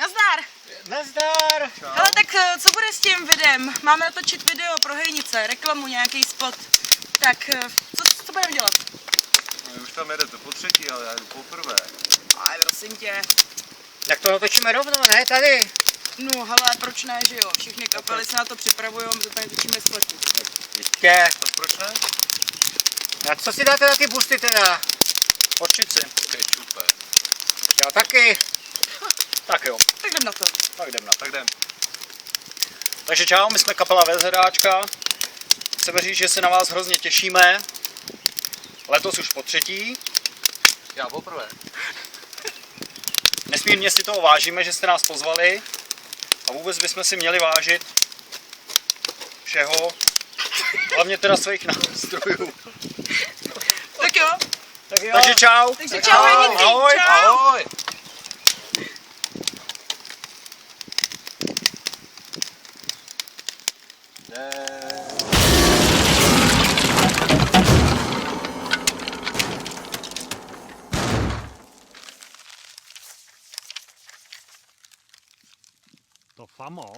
Nazdar! Nazdar! Hele, tak co bude s tím videem? Máme natočit video pro Hejnice, reklamu, nějaký spot. Tak, co budeme dělat? No, už tam jedete po třetí, ale já jdu poprvé. Ale prosím tě. Tak to natočíme rovnou, ne tady? No hele, proč ne, že jo? Všechny kapely se na to připravují, my to tady točíme spoty. Jistě. Tak proč ne? A co si dáte na ty busty teda? Hořčici. Kečupe. Já taky. Tak jo, Tak jdem na to. tak jdem na to. Tak jdem. Takže čau, my jsme kapela Vezheráčka. Chceme říct, že se na vás hrozně těšíme. Letos už po třetí. Já poprvé. Nesmírně si toho vážíme, že jste nás pozvali. A vůbec bychom si měli vážit všeho. Hlavně teda svých nástrojů. Tak jo. Tak jo. Takže čau. Takže čau, Hejnici. Ahoj. Čau. Ahoj! To famo